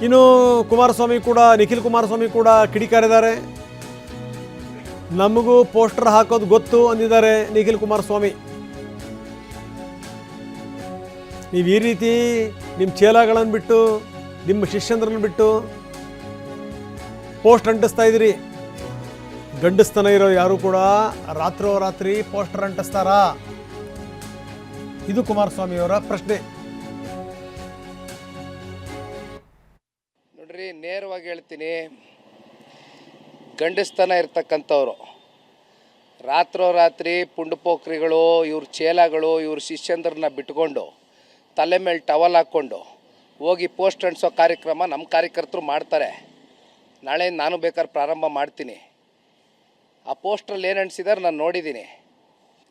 ಇನ್ನು ಕುಮಾರಸ್ವಾಮಿ ಕೂಡ, ನಿಖಿಲ್ ಕುಮಾರಸ್ವಾಮಿ ಕೂಡ ಕಿಡಿಕಾರಿದ್ದಾರೆ. ನಮಗೂ ಪೋಸ್ಟರ್ ಹಾಕೋದು ಗೊತ್ತು ಅಂದಿದ್ದಾರೆ ನಿಖಿಲ್ ಕುಮಾರಸ್ವಾಮಿ. ನೀವು ಈ ರೀತಿ ನಿಮ್ಮ ಚೇಲಾಗಳನ್ನು ಬಿಟ್ಟು, ನಿಮ್ಮ ಶಿಷ್ಯಂದ್ರನ್ನು ಬಿಟ್ಟು ಪೋಸ್ಟರ್ ಅಂಟಿಸ್ತಾ ಇದ್ದೀರಿ. ಗಂಡಸ್ತನ ಇರೋ ಯಾರು ಕೂಡ ರಾತ್ರೋರಾತ್ರಿ ಪೋಸ್ಟರ್ ಅಂಟಿಸ್ತಾರಾ? ಇದು ಕುಮಾರಸ್ವಾಮಿಯವರ ಪ್ರಶ್ನೆ. ನೋಡ್ರಿ, ನೇರವಾಗಿ ಹೇಳ್ತೀನಿ, ಗಂಡಸ್ತನ ಇರ್ತಕ್ಕಂಥವ್ರು ರಾತ್ರೋರಾತ್ರಿ ಪುಂಡುಪೋಖ್ರಿಗಳು, ಇವ್ರ ಚೇಲಾಗಳು, ಇವ್ರ ಶಿಷ್ಯಂದ್ರನ್ನ ಬಿಟ್ಕೊಂಡು ತಲೆ ಮೇಲೆ ಟವಲ್ ಹಾಕ್ಕೊಂಡು ಹೋಗಿ ಪೋಸ್ಟ್ ಅಂಟಿಸೋ ಕಾರ್ಯಕ್ರಮ ನಮ್ಮ ಕಾರ್ಯಕರ್ತರು ಮಾಡ್ತಾರೆ. ನಾಳೆ ನಾನು ಬೇಕಾದ್ರೆ ಪ್ರಾರಂಭ ಮಾಡ್ತೀನಿ. ಆ ಪೋಸ್ಟ್ರಲ್ಲಿ ಏನು ಅಂಟಿಸಿದಾರೆ ನಾನು ನೋಡಿದ್ದೀನಿ.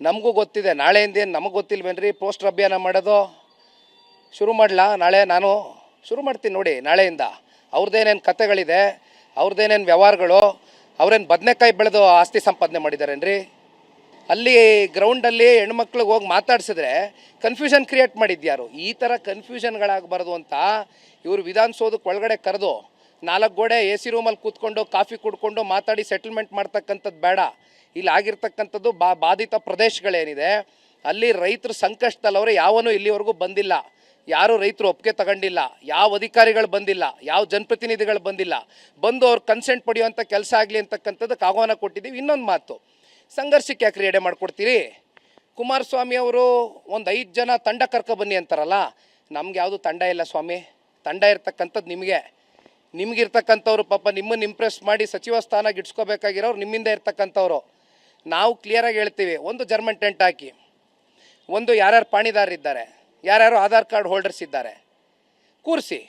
ನಮಗೂ ಗೊತ್ತಿದೆ. ನಾಳೆಯಿಂದ ಏನು ನಮಗೆ ಗೊತ್ತಿಲ್ವೇನ್ರಿ ಪೋಸ್ಟರ್ ಅಭಿಯಾನ ಮಾಡೋದು? ಶುರು ಮಾಡಲಾ? ನಾಳೆ ನಾನು ಶುರು ಮಾಡ್ತೀನಿ ನೋಡಿ. ನಾಳೆಯಿಂದ ಅವ್ರದ್ದೇನೇನು ಕತೆಗಳಿದೆ, ಅವ್ರದ್ದೇನೇನು ವ್ಯವಹಾರಗಳು, ಅವ್ರೇನು ಬದನೆಕಾಯಿ ಬೆಳೆದು ಆಸ್ತಿ ಸಂಪಾದನೆ ಮಾಡಿದಾರೇನ್ರಿ? ಅಲ್ಲಿ ಗ್ರೌಂಡಲ್ಲಿ ಹೆಣ್ಮಕ್ಳಿಗೆ ಹೋಗಿ ಮಾತಾಡ್ಸಿದ್ರೆ ಕನ್ಫ್ಯೂಷನ್ ಕ್ರಿಯೇಟ್ ಮಾಡಿದ್ಯಾರು? ಈ ಥರ ಕನ್ಫ್ಯೂಷನ್ಗಳಾಗಬಾರ್ದು ಅಂತ ಇವರು ವಿಧಾನಸೌಧಕ್ಕೆ ಒಳಗಡೆ ಕರೆದು 4 ಗೋಡೆ AC ರೂಮಲ್ಲಿ ಕೂತ್ಕೊಂಡು ಕಾಫಿ ಕುಡ್ಕೊಂಡು ಮಾತಾಡಿ ಸೆಟಲ್ಮೆಂಟ್ ಮಾಡ್ತಕ್ಕಂಥದ್ದು ಬೇಡ. ಇಲ್ಲಿ ಆಗಿರ್ತಕ್ಕಂಥದ್ದು ಬಾಧಿತ ಪ್ರದೇಶಗಳೇನಿದೆ ಅಲ್ಲಿ ರೈತರು ಸಂಕಷ್ಟದಲ್ಲವರೆ ಯಾವನೂ ಇಲ್ಲಿವರೆಗೂ ಬಂದಿಲ್ಲ. ಯಾರು ರೈತರು ಒಪ್ಪಿಗೆ ತಗೊಂಡಿಲ್ಲ, ಯಾವ ಅಧಿಕಾರಿಗಳು ಬಂದಿಲ್ಲ, ಯಾವ ಜನಪ್ರತಿನಿಧಿಗಳು ಬಂದಿಲ್ಲ. ಬಂದು ಅವ್ರು ಕನ್ಸೆಂಟ್ ಪಡೆಯುವಂಥ ಕೆಲಸ ಆಗಲಿ ಅಂತಕ್ಕಂಥದ್ದಕ್ಕೆ ಆಹ್ವಾನ ಕೊಟ್ಟಿದ್ದೀವಿ. ಇನ್ನೊಂದು ಮಾತು, ಸಂಘರ್ಷಕ್ಕೆ ಯಾಕೆ ರೆಡಿ ಮಾಡಿಕೊಡ್ತೀರಿ? ಕುಮಾರಸ್ವಾಮಿ ಅವರು ಒಂದು 5 ಜನ ತಂಡ ಕರ್ಕೊಬನ್ನಿ ಅಂತಾರಲ್ಲ, ನಮ್ಗೆ ಯಾವುದು ತಂಡ ಇಲ್ಲ ಸ್ವಾಮಿ. ತಂಡ ಇರ್ತಕ್ಕಂಥದ್ದು ನಿಮಗಿರ್ತಕ್ಕಂಥವ್ರು. ಪಾಪ ನಿಮ್ಮನ್ನು ಇಂಪ್ರೆಸ್ ಮಾಡಿ ಸಚಿವ ಸ್ಥಾನ ಗಿಟ್ಸ್ಕೋಬೇಕಾಗಿರೋರು ನಿಮ್ಮಿಂದ ಇರ್ತಕ್ಕಂಥವ್ರು. ನಾವು ಕ್ಲಿಯರಾಗಿ ಹೇಳ್ತೀವಿ, ಒಂದು ಜರ್ಮನ್ ಟೆಂಟ್ ಹಾಕಿ, ಒಂದು ಯಾರ್ಯಾರು ಪಾಣಿದಾರರಿದ್ದಾರೆ, ಯಾರ್ಯಾರು ಆಧಾರ್ ಕಾರ್ಡ್ ಹೋಲ್ಡರ್ಸ್ ಇದ್ದಾರೆ ಕೂರಿಸಿ,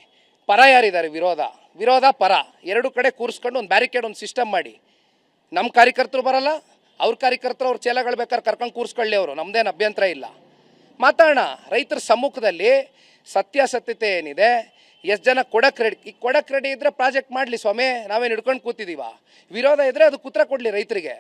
ಪರ ಯಾರಿದ್ದಾರೆ, ವಿರೋಧ ಪರ ಎರಡು ಕಡೆ ಕೂರಿಸ್ಕೊಂಡು ಒಂದು ಬ್ಯಾರಿಕೇಡ್, ಒಂದು ಸಿಸ್ಟಮ್ ಮಾಡಿ. ನಮ್ಮ ಕಾರ್ಯಕರ್ತರು ಬರಲ್ಲ, ಅವ್ರ ಕಾರ್ಯಕರ್ತರು ಅವ್ರ ಚೇಲಗಳು ಬೇಕಾದ್ರೆ ಕರ್ಕೊಂಡು ಕೂರಿಸ್ಕೊಳ್ಳಿ, ಅವರು ನಮ್ಮದೇನು ಅಭ್ಯಂತರ ಇಲ್ಲ. ಮಾತಾಡೋಣ ರೈತರ ಸಮ್ಮುಖದಲ್ಲಿ. ಸತ್ಯಾಸತ್ಯತೆ ಏನಿದೆ, ಎಷ್ಟು ಜನ ಕೊಡಕ್ಕೆ ರೆಡಿ ಇದ್ದರೆ ಪ್ರಾಜೆಕ್ಟ್ ಮಾಡಲಿ ಸ್ವಾಮಿ, ನಾವೇನು ಹಿಡ್ಕೊಂಡು ಕೂತಿದ್ದೀವ? ವಿರೋಧ ಇದ್ದರೆ ಅದು ಉತ್ತರ ಕೊಡಲಿ ರೈತರಿಗೆ.